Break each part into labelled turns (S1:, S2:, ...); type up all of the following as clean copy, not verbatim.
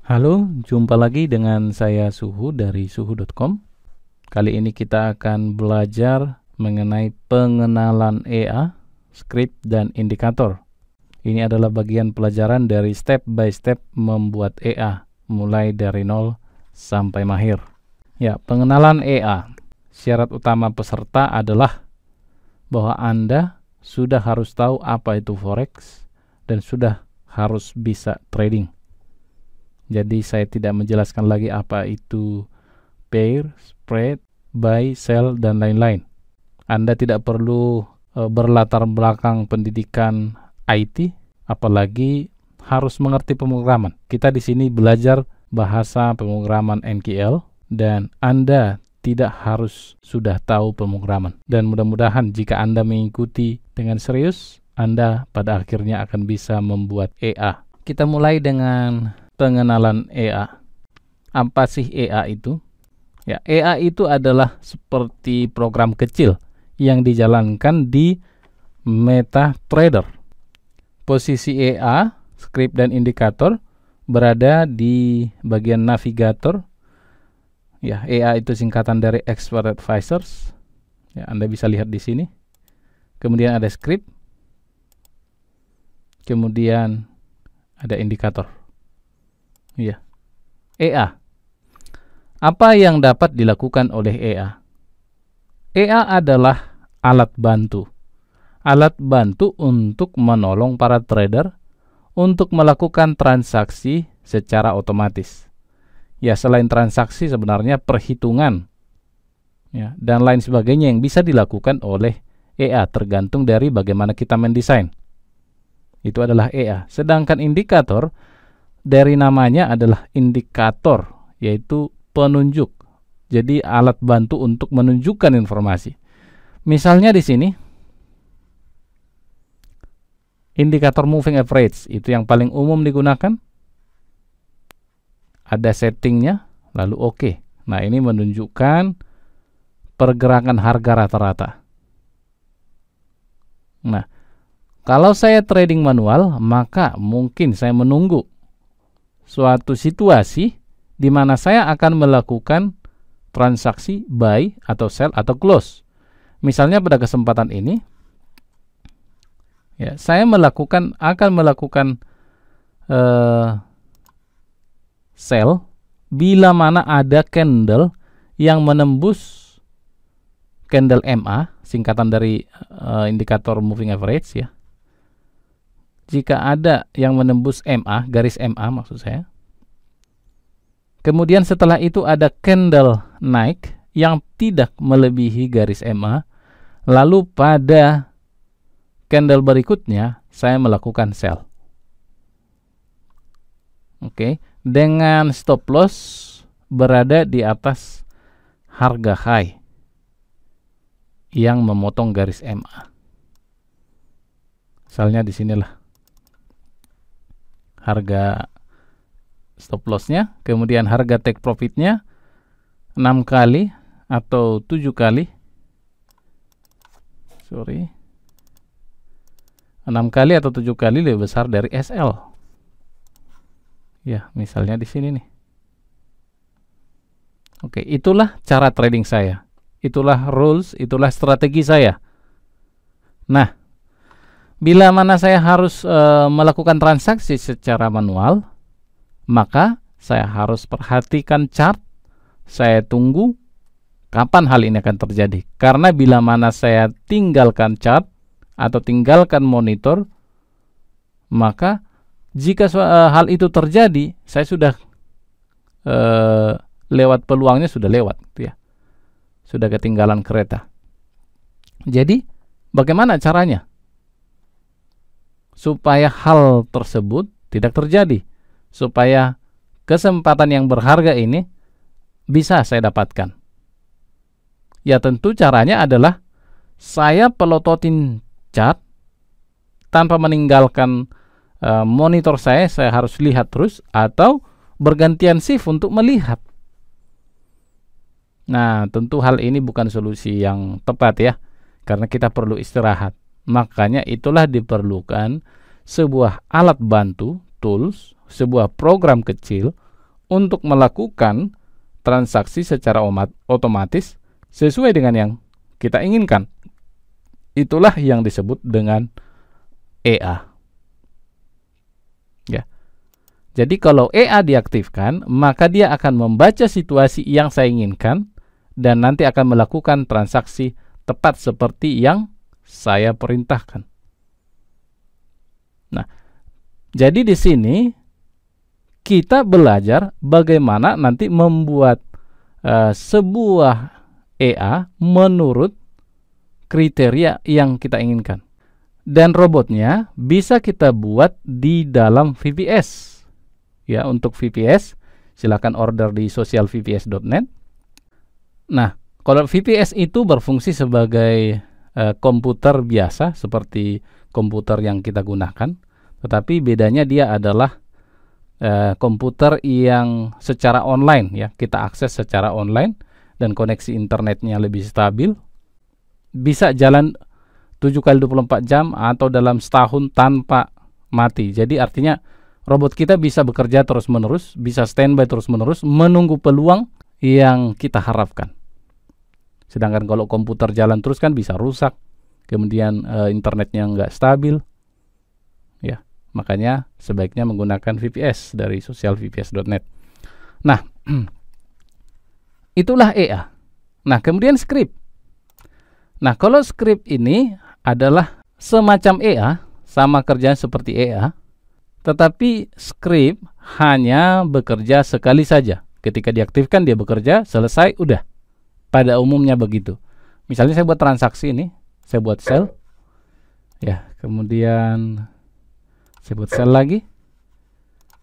S1: Halo, jumpa lagi dengan saya Suhu dari suhu.com. Kali ini kita akan belajar mengenai pengenalan EA, script, dan indikator. Ini adalah bagian pelajaran dari step by step membuat EA, mulai dari 0 sampai mahir. Ya, pengenalan EA. Syarat utama peserta adalah bahwa Anda sudah harus tahu apa itu Forex dan sudah harus bisa trading. Jadi saya tidak menjelaskan lagi apa itu pair, spread, buy, sell, dan lain-lain. Anda tidak perlu berlatar belakang pendidikan IT, apalagi harus mengerti pemrograman. Kita di sini belajar bahasa pemrograman NKL, dan Anda tidak harus sudah tahu pemrograman. Dan mudah-mudahan jika Anda mengikuti dengan serius, Anda pada akhirnya akan bisa membuat EA. Kita mulai dengan pengenalan EA. Apa sih EA itu? Ya, EA itu adalah seperti program kecil yang dijalankan di MetaTrader. Posisi EA, script dan indikator berada di bagian navigator. Ya, EA itu singkatan dari Expert Advisors. Ya, Anda bisa lihat di sini. Kemudian ada script. Kemudian ada indikator. Ya, EA. Apa yang dapat dilakukan oleh EA? EA adalah alat bantu. Alat bantu untuk menolong para trader untuk melakukan transaksi secara otomatis. Ya, selain transaksi sebenarnya perhitungan, ya, dan lain sebagainya yang bisa dilakukan oleh EA tergantung dari bagaimana kita mendesain. Itu adalah EA. Sedangkan indikator dari namanya adalah indikator, yaitu penunjuk. Jadi alat bantu untuk menunjukkan informasi. Misalnya di sini indikator moving average itu yang paling umum digunakan. Ada settingnya, lalu oke. Nah, ini menunjukkan pergerakan harga rata-rata. Nah, kalau saya trading manual, maka mungkin saya menunggu suatu situasi di mana saya akan melakukan transaksi buy atau sell atau close. Misalnya pada kesempatan ini, ya, saya akan melakukan sell bila mana ada candle yang menembus candle MA, singkatan dari indikator moving average, ya. Jika ada yang menembus MA, garis MA maksud saya. Kemudian setelah itu ada candle naik yang tidak melebihi garis MA. Lalu pada candle berikutnya saya melakukan sell. Oke, dengan stop loss berada di atas harga high yang memotong garis MA. Misalnya di sinilah harga stop lossnya, kemudian harga take profitnya 6 kali atau 7 kali. 6 kali atau 7 kali lebih besar dari SL. Ya, misalnya di sini nih. Oke, itulah cara trading saya. Itulah rules, itulah strategi saya. Nah, bila mana saya harus melakukan transaksi secara manual, maka saya harus perhatikan chart. Saya tunggu kapan hal ini akan terjadi. Karena bila mana saya tinggalkan chart atau tinggalkan monitor, maka jika hal itu terjadi, saya sudah lewat peluangnya, sudah lewat, ya. Sudah ketinggalan kereta. Jadi, bagaimana caranya supaya hal tersebut tidak terjadi, supaya kesempatan yang berharga ini bisa saya dapatkan? Ya, tentu caranya adalah saya pelototin chart tanpa meninggalkan monitor saya harus lihat terus atau bergantian shift untuk melihat. Nah, tentu hal ini bukan solusi yang tepat, ya, karena kita perlu istirahat. Makanya itulah diperlukan sebuah alat bantu, tools, sebuah program kecil untuk melakukan transaksi secara otomatis sesuai dengan yang kita inginkan. Itulah yang disebut dengan EA. Ya. Jadi kalau EA diaktifkan, maka dia akan membaca situasi yang saya inginkan dan nanti akan melakukan transaksi tepat seperti yang saya perintahkan. Nah, jadi di sini kita belajar bagaimana nanti membuat sebuah EA menurut kriteria yang kita inginkan. Dan robotnya bisa kita buat di dalam VPS. Ya, untuk VPS silakan order di socialvps.net. Nah, kalau VPS itu berfungsi sebagai komputer biasa seperti komputer yang kita gunakan, tetapi bedanya dia adalah komputer yang secara online, ya, kita akses secara online dan koneksi internetnya lebih stabil, bisa jalan 7 kali 24 jam atau dalam setahun tanpa mati. Jadi artinya robot kita bisa bekerja terus-menerus, bisa standby terus-menerus, menunggu peluang yang kita harapkan. Sedangkan kalau komputer jalan terus kan bisa rusak, kemudian internetnya nggak stabil. Ya, makanya sebaiknya menggunakan VPS dari socialvps.net. Nah, itulah EA. Nah, kemudian script. Nah, kalau script ini adalah semacam EA, sama kerjaan seperti EA, tetapi script hanya bekerja sekali saja. Ketika diaktifkan dia bekerja, selesai, udah. Pada umumnya begitu. Misalnya saya buat transaksi ini, saya buat sell, ya, kemudian saya buat sell lagi,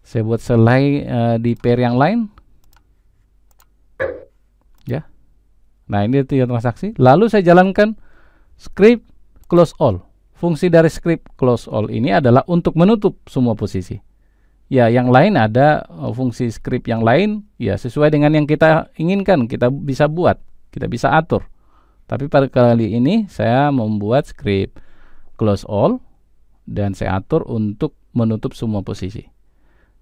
S1: saya buat sell lagi di pair yang lain, ya. Nah, ini itu transaksi. Lalu saya jalankan script close all. Fungsi dari script close all ini adalah untuk menutup semua posisi. Ya, yang lain ada fungsi script yang lain, ya sesuai dengan yang kita inginkan, kita bisa buat, kita bisa atur. Tapi pada kali ini saya membuat script close all dan saya atur untuk menutup semua posisi.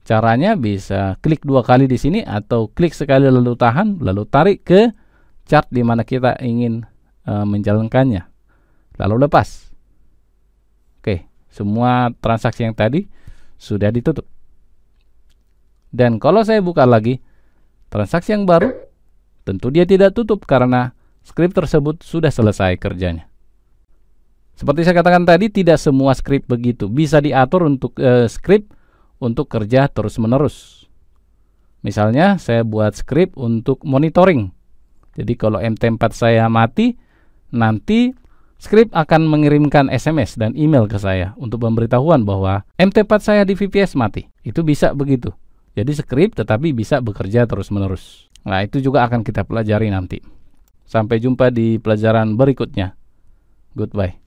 S1: Caranya bisa klik 2 kali di sini atau klik sekali lalu tahan, lalu tarik ke chart di mana kita ingin menjalankannya, lalu lepas. Oke, semua transaksi yang tadi sudah ditutup. Dan kalau saya buka lagi transaksi yang baru, tentu dia tidak tutup karena script tersebut sudah selesai kerjanya. Seperti saya katakan tadi, tidak semua script begitu. Bisa diatur untuk script untuk kerja terus-menerus. Misalnya saya buat script untuk monitoring. Jadi kalau MT4 saya mati, nanti script akan mengirimkan SMS dan email ke saya untuk pemberitahuan bahwa MT4 saya di VPS mati. Itu bisa begitu. Jadi script tetapi bisa bekerja terus-menerus. Nah, itu juga akan kita pelajari nanti. Sampai jumpa di pelajaran berikutnya. Goodbye.